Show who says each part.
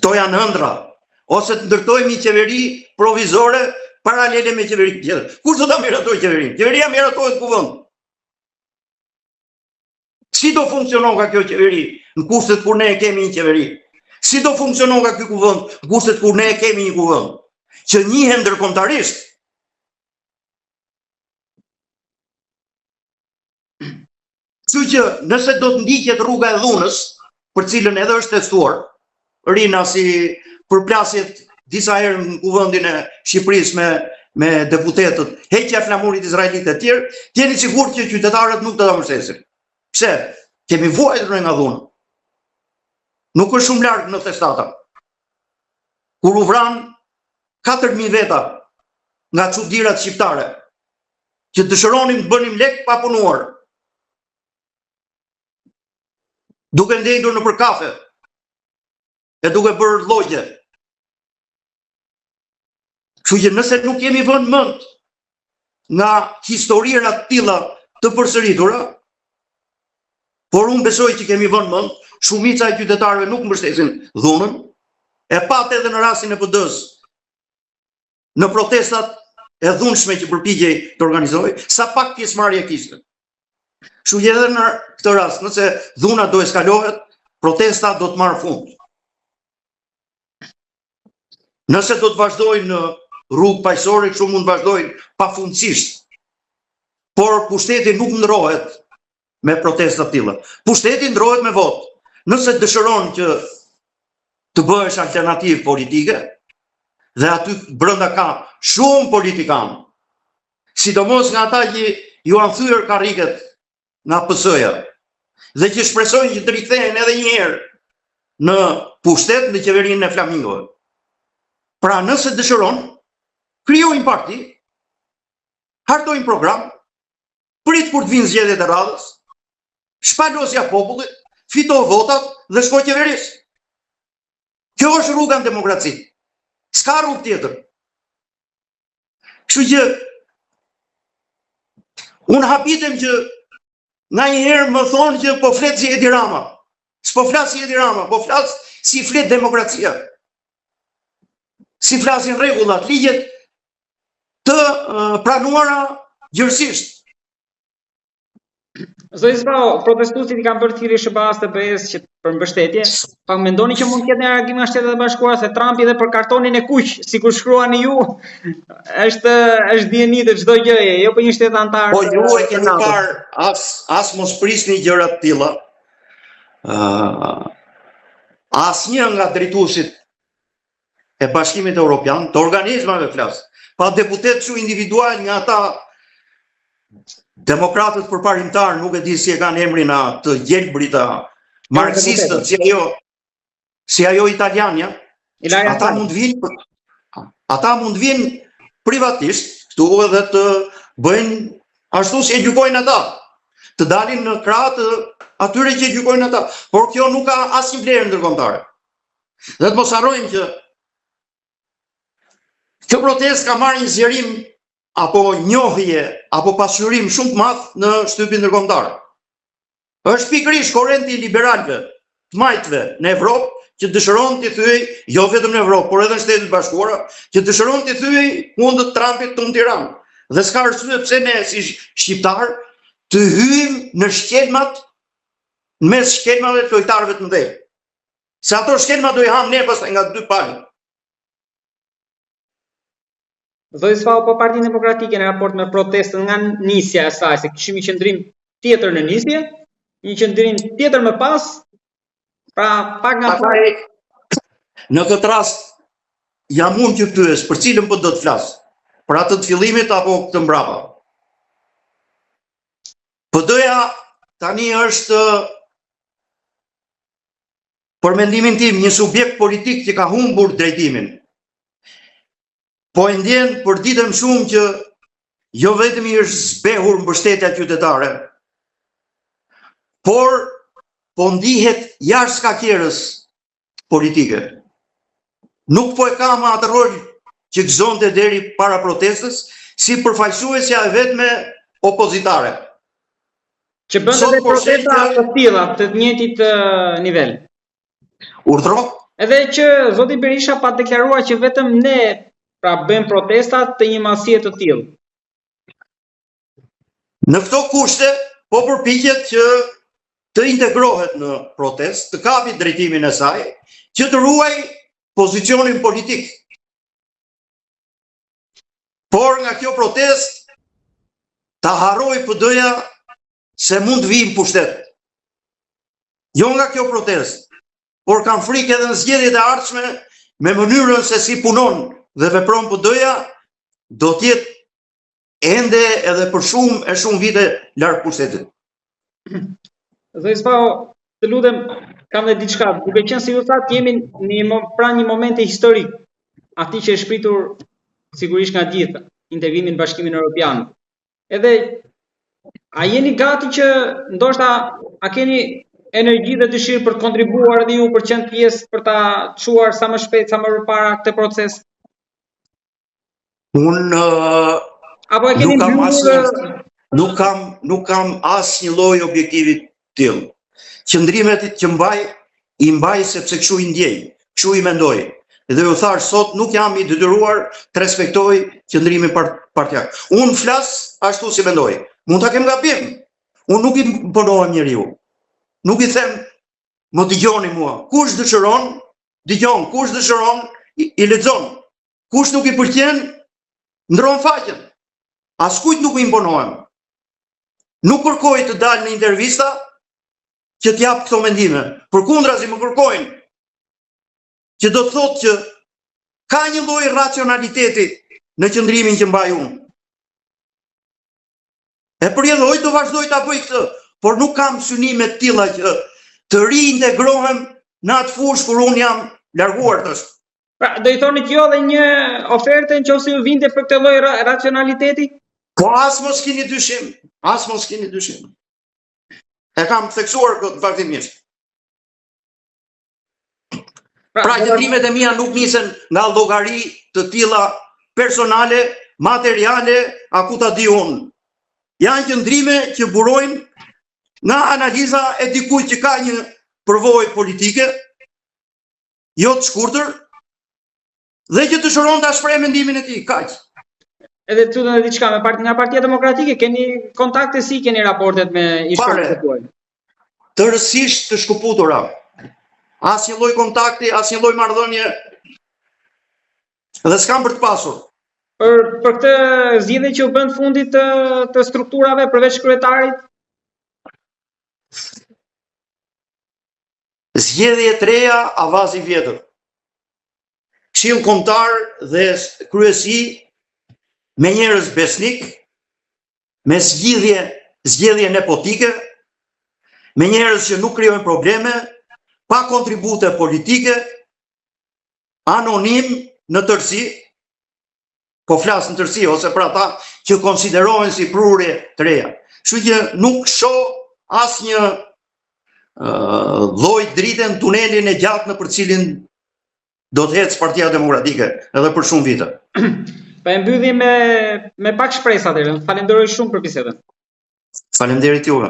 Speaker 1: Këto janë ëndra. Ose të ndërtojmë një qeveri provizore paralele me qeveri tjetër. Kush do ta miratojë qeverinë? Qeveria miratohet kuvend. Si do funksionon ka kjo qeveri në kushtet kur ne e kemi një qeveri? Si do funksionon ka ky kuvend në kushtet kur ne e kemi një kuvend që njihen ndërkombëtarisht? Kështu që nëse do të ndiqet rruga e dhunës, për cilën edhe është testuar, Rina si përplasjet disa herë në kuvendin e Shqipërisë me deputetët, heqja e flamurit izraelit e tjerë, jeni sigurt që qytetarët nuk do ta mbështesin. Pse? Kemi vuajtur nga dhuna. Nuk është shumë larg në testata. Kur u vran 4.000 veta nga çudirat shqiptare, që dëshironim të bënim lek pa punuar, duke ndendur në për kafe, e duke bërë llogje. Kështu që nëse nuk kemi vënë mend nga historira të tilla të përsëritura, por unë besoj që kemi vënë mend, shumica e qytetarëve nuk mbështesin dhunën, e pat edhe në rastin e PD-s, në protestat e dhunshme që përpiqej të organizojë, sa pak pjesëmarrje kishte. Kështu që edhe në këtë rast, nëse dhuna do eskalohet, protesta do të marrë fund. Nëse do të vazhdojnë në rrugë paqësore, kështu mund të vazhdojnë pafundësisht. Por pushteti nuk ndrohet me protesta të tilla. Pushteti ndrohet me votë. Nëse dëshiron që të bëhesh alternativë politike, dhe aty brenda ka shumë politikanë, sidomos nga ata që ju han thyer karriket nga PS-ja, dhe që shpresojnë që të rikthehen edhe një herë në pushtet në qeverinë e Flamingove. Pra nëse dëshiron, krijojnë parti, hartojnë program, prit kur të vinë zgjedhjet e radhës, shpalosja popullit, fito votat dhe shko qeverisë. Kjo është rruga në demokraci. S'ka rrugë tjetër. Kështu që unë habitem që nga një herë më thonë që po flet si Edi Rama. S'po flas si Edi Rama, po flas si flet demokracia. Si flasin rregullat, ligjet të pranuara gjërësisht.
Speaker 2: Zoti Zbao, protestuesit i kanë bërë thirrje SBA-s të BE-s që për mbështetje. Pak mendoni që mund të ketë një reagim nga Shtetet e Bashkuara se Trumpi dhe për kartonin e kuq, sikur shkruani ju, është dieni të çdo gjëje, jo për një shtet antar.
Speaker 1: Po ju e keni parë as mos prisni gjëra të tilla. Asnjë nga drejtuesit e Bashkimit Evropian, të organizmave flas, pa deputet kështu individual nga ata demokratët përparimtar, nuk e di si e kanë emrin atë gjelbrita, marksistët, si ajo italianja, ata mund vinë privatisht, këtu edhe të bëjnë ashtu si e gjykojnë ata, të dalin në krah të atyre që e gjykojnë ata, por kjo nuk ka asnjë vlerë ndërkombëtare. Dhe të mos harrojmë që kjo protestë ka marrë një zgjerim apo njohje, apo pasqyrim shumë të madh në shtypin ndërkombëtar. Është pikërisht korrenti liberalëve, të majtëve në Evropë, që dëshiron të thyej, jo vetëm në Evropë, por edhe në Shtetet e Bashkuara, që dëshiron të thyej kundër Trumpit në Tiranë. Dhe s'ka arsye pse ne si shqiptar të hyjmë në shkelmat, në mes shkelmave të lojtarëve të mëdhenj. Se ato shkelma do i hanë ne pastaj nga dy palë.
Speaker 2: Zoti Zbao, po Partia Demokratike në raport me protestën nga nisja e saj, se kishim një qendrim tjetër në nisje, një qendrim tjetër më pas, pra pak nga
Speaker 1: në këtë rast jam unë që pyes për cilën po do të flas, për atë të fillimit apo këtë mbrapa. PD-ja tani është, për mendimin tim, një subjekt politik që ka humbur drejtimin. Po e ndjen për ditën shumë që jo vetëm i është zbehur mbështetja qytetare, por po ndihet jashtë skaqerës politike. Nuk po e ka më atë rol që gëzonte deri para protestës, si përfaqësuesja e vetme opozitare.
Speaker 2: Që bënte dhe protesta të tilla të njëjtit nivel.
Speaker 1: Urdhro?
Speaker 2: Edhe që zoti Berisha pa deklaruar që vetëm ne pra bëjmë protestat të një masie të tillë.
Speaker 1: Në këto kushte, po përpiqet që të integrohet në protest, të kapi drejtimin e saj, që të ruaj pozicionin politik. Por nga kjo protest, ta harroj PD-ja se mund të vijnë pushtet. Jo nga kjo protest, por kanë frikë edhe në zgjedhjet e ardhshme me mënyrën se si punon dhe vepron PD-ja, do të jetë ende edhe për shumë vite larg pushtetit.
Speaker 2: Zoti Spao, të lutem, kam dhe diçka, duke qenë si ju thatë, jemi pranë një momenti historik, atij që është shpritur sigurisht nga gjithë, integrimin në Bashkimin Evropian. Edhe a jeni gati që ndoshta a keni energji dhe dëshirë për të kontribuar edhe ju për qenë pjesë për ta çuar sa më shpejt, sa më përpara këtë proces? Apo e keni
Speaker 1: nuk kam asnjë lloj objektivi tillë. Qëndrimet që i mbaj sepse kështu i ndjej, kështu i mendoj. Dhe ju thash sot nuk jam i detyruar të respektoj qëndrimin partijak. Unë flas ashtu si mendoj. Mund ta kem gabim. Unë nuk i imponohem njeriu. Nuk i them, më dëgjoni mua. Kush dëshiron, dëgjon. Kush dëshiron, i lexon. Kush nuk i pëlqen, ndron faqen. Askujt nuk i imponohem. Nuk kërkoj të dalë në intervista që t'jap këto mendime. Përkundrazi më kërkojnë që do të thotë që ka një lloj racionaliteti në qëndrimin që mbaj unë. E përjetoj do vazhdoj ta bëj këtë, por nuk kam synime të tilla që të riintegrohem në atë fushë kur unë jam larguar tash.
Speaker 2: Pra, do i thoni që jo dhe një ofertë nëse ju vinte për këtë lloj racionaliteti?
Speaker 1: Po as mos keni dyshim. E kam theksuar këtë vazhdimisht. Pra qëndrimet e mia nuk nisen nga llogari të tilla personale, materiale, a ku ta di unë. Janë qëndrime që burojnë nga analiza e dikujt që ka një përvojë politike, jo të shkurtër, dhe që dëshiron ta shprehë mendimin e tij, kaq.
Speaker 2: Edhe të lutem diçka nga Partia Demokratike, keni kontakte, si keni raportet me ishqyrët tuaj?
Speaker 1: Tërësisht të shkëputura. Asnjë lloj kontakti, asnjë lloj marrëdhënie. Dhe s'kam për të pasur.
Speaker 2: Për këtë zgjedhje që u bën fundit të strukturave përveç kryetarit?
Speaker 1: Zgjedhje të reja, avaz i vjetër. Këshill kombëtar dhe kryesi me njerëz besnik, me zgjedhje nepotike, me njerëz që nuk krijojnë probleme, pa kontribute politike, anonim në tërësi, po flas në tërësi ose për ata që konsiderohen si prurje të reja. Kështu që nuk shoh asnjë lloj drite në tunelin e gjatë në për cilin do të ecë Partia Demokratike edhe për shumë vite.
Speaker 2: Pa e mbyllim me pak shpresë atëherë. Falenderoj shumë për bisedën.
Speaker 1: Faleminderit juve.